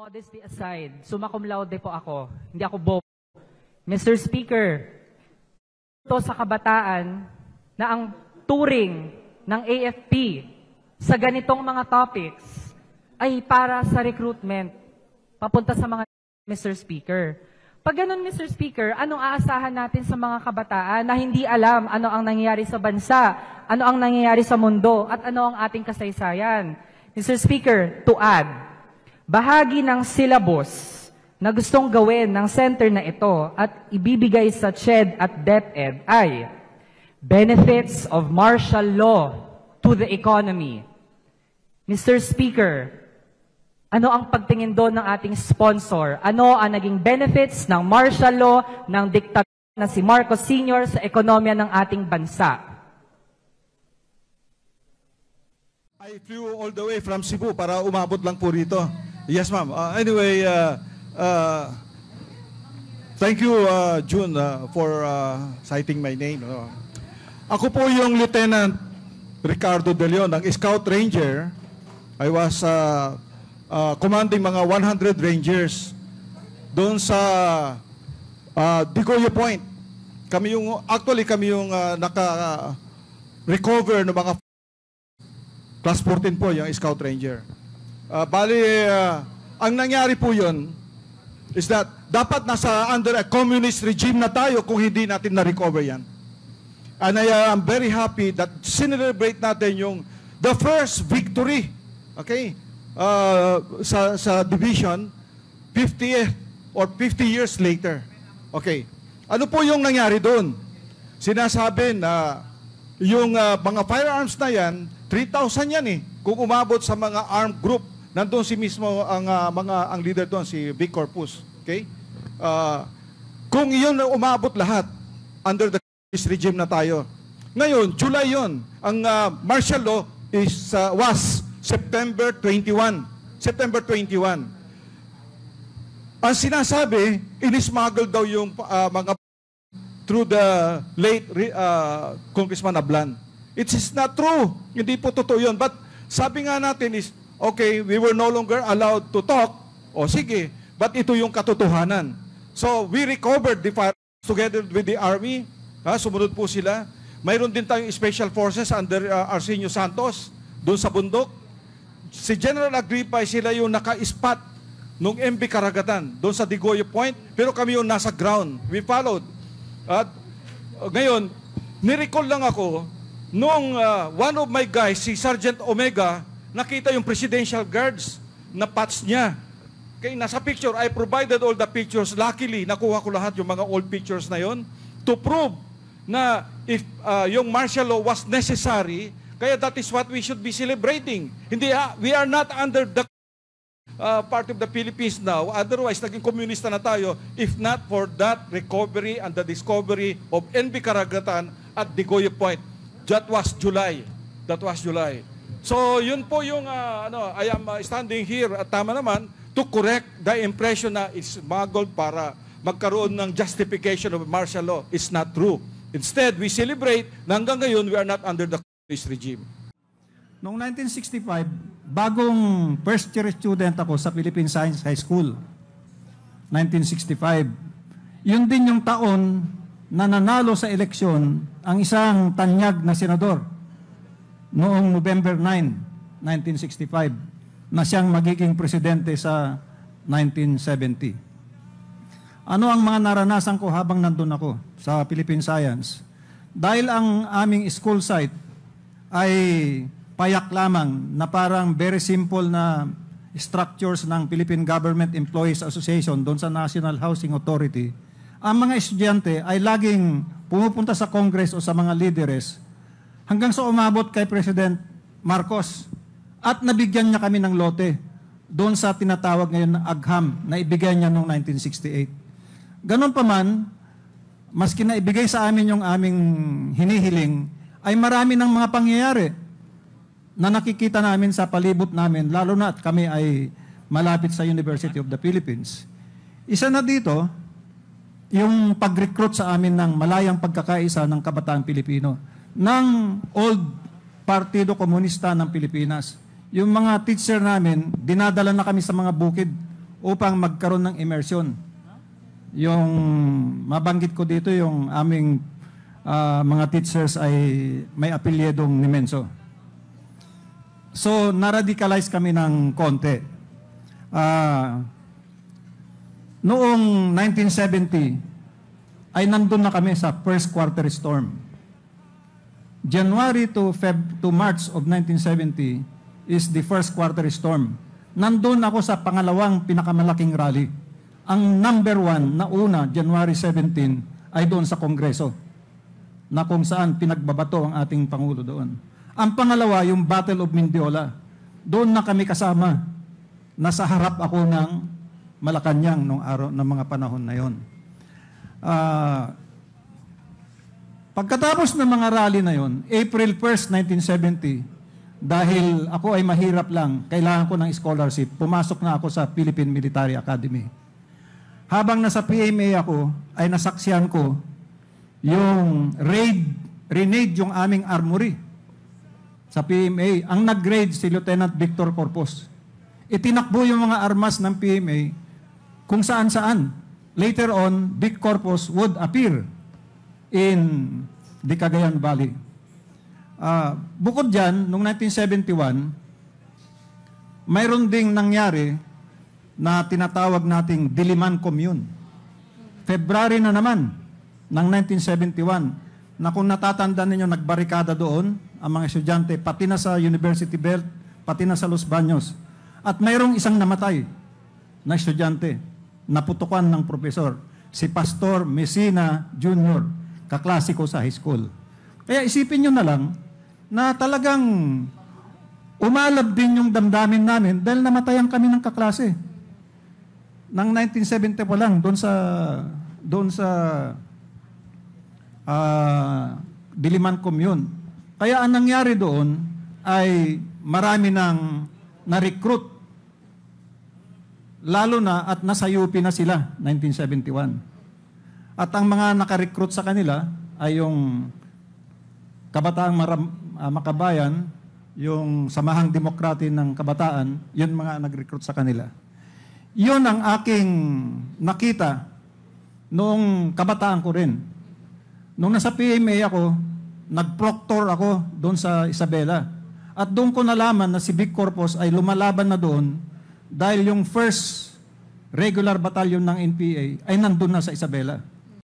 Modesty aside, summa cum laude po ako. Hindi ako bobo. Mr. Speaker, ito sa kabataan na ang turing ng AFP sa ganitong mga topics ay para sa recruitment papunta sa mga Mr. Speaker. Pag ganun, Mr. Speaker, anong aasahan natin sa mga kabataan na hindi alam ano ang nangyayari sa bansa, ano ang nangyayari sa mundo, at ano ang ating kasaysayan? Mr. Speaker, to add, bahagi ng syllabus na gustong gawin ng center na ito at ibibigay sa CHED at DepEd ay benefits of martial law to the economy. Mr. Speaker, ano ang pagtingin doon ng ating sponsor? Ano ang naging benefits ng martial law ng diktador na si Marcos Sr. sa ekonomiya ng ating bansa? I flew all the way from Cebu para umabot lang po rito. Yes, ma'am. Anyway, thank you, June, for citing my name. Ako po yung Lieutenant Ricardo De Leon ng Scout Ranger. I was commanding mga 100 Rangers doon sa Digoyo Point. Kami yung naka-recover ng mga Class 14 po yung Scout Ranger. Ang nangyari po yun is that dapat nasa under a communist regime na tayo kung hindi natin na-recover yan. And I am very happy that celebrate natin yung the first victory, okay, sa division 50 or 50 years later. Okay. Ano po yung nangyari doon? Sinasabi na yung mga firearms na yan, 3,000 yan eh. Kung umabot sa mga armed group, nandun si mismo ang leader doon, si Vic Corpus. Okay? Kung iyon umabot lahat under the regime na tayo. Ngayon, July yon. Ang martial law was September 21. September 21. Ang sinasabi, inismuggle daw yung mga through the late Congressman Ablan. It is not true. Hindi po totoo yun. But sabi nga natin is, okay, we were no longer allowed to talk. O sige, but ito yung katotohanan. So we recovered the firearms together with the Army. Sumunod po sila. Mayroon din tayong special forces under Arsenio Santos doon sa bundok. Si General Agripa, sila yung naka-spot nung MB Karagatan doon sa Digoyo Point. Pero kami yung nasa ground. We followed. At ngayon, nirecall lang ako nung one of my guys, si Sergeant Omega, nakita yung presidential guards na patch niya. Okay, nasa picture, I provided all the pictures. Luckily, nakuha ko lahat yung mga old pictures na yon to prove na if yung martial law was necessary, kaya that is what we should be celebrating. Hindi, we are not under the part of the Philippines now. Otherwise, naging komunista na tayo if not for that recovery and the discovery of NB Karagatan at Digoyo Point. That was July. That was July. So, yun po yung, I am standing here at tama naman to correct the impression na it's smuggled para magkaroon ng justification of martial law. It's not true. Instead, we celebrate na hanggang ngayon, we are not under the communist regime. Noong 1965, bagong first year student ako sa Philippine Science High School. 1965. Yun din yung taon na nanalo sa eleksyon ang isang tanyag na senador noong November 9, 1965, na siyang magiging presidente sa 1970. Ano ang mga naranasan ko habang nandun ako sa Philippine Science? Dahil ang aming school site ay payak lamang na parang very simple na structures ng Philippine Government Employees Association doon sa National Housing Authority, ang mga estudyante ay laging pumupunta sa Congress o sa mga leaders hanggang sa umabot kay President Marcos at nabigyan niya kami ng lote doon sa tinatawag ngayon na Agham na ibigay niya noong 1968. Ganon pa man, maski na ibigay sa amin yung aming hinihiling, ay marami ng mga pangyayari na nakikita namin sa palibot namin, lalo na at kami ay malapit sa University of the Philippines. Isa na dito, yung pag-recruit sa amin ng malayang pagkakaisa ng kabataan Pilipino, ng old Partido Komunista ng Pilipinas. Yung mga teacher namin, dinadala na kami sa mga bukid upang magkaroon ng immersion. Yung mabanggit ko dito, yung aming mga teachers ay may apelyedong Nimenso. So, na-radicalize kami ng konti. Noong 1970, ay nandun na kami sa first quarter storm. January to March of 1970 is the first quarter storm. Nandun ako sa pangalawang pinakamalaking rally. Ang number 1 na una, January 17, ay doon sa Kongreso, na kung saan pinagbabato ang ating Pangulo doon. Ang pangalawa, yung Battle of Mindiola. Doon na kami kasama. Nasa harap ako ng Malacanang nung araw, ng mga panahon na yon. Pagkatapos ng mga rally na yon, April 1st, 1970, dahil ako ay mahirap lang, kailangan ko ng scholarship, pumasok na ako sa Philippine Military Academy. Habang nasa PMA ako, ay nasaksihan ko yung renade yung aming armory sa PMA. Ang nag-raid si Lieutenant Victor Corpus. Itinakbo yung mga armas ng PMA kung saan-saan. Later on, Vic Corpus would appear in the Cagayan Valley. Bukod dyan, noong 1971, mayroon ding nangyari na tinatawag nating Diliman Commune. February na naman ng 1971, na kung natatandaan ninyo, nagbarikada doon ang mga estudyante, pati na sa University Belt, pati na sa Los Baños. At mayroong isang namatay na estudyante, naputukan ng profesor, si Pastor Messina Jr., kaklase ko sa high school. Kaya isipin nyo na lang na talagang umalab din yung damdamin namin dahil namatayan kami ng kaklase. Nang 1970 pa lang, doon sa Diliman Commune. Kaya ang nangyari doon ay marami nang na-recruit. Lalo na at nasa UP na sila, 1971. At ang mga naka-recruit sa kanila ay yung Kabataang Makabayan, yung Samahang Demokrati ng Kabataan, yun mga nag-recruit sa kanila. Yun ang aking nakita noong kabataan ko rin. Nung nasa PMA ako, nag-proctor ako doon sa Isabela. At doon ko nalaman na si Vic Corpus ay lumalaban na doon dahil yung first regular battalion ng NPA ay nandun na sa Isabela.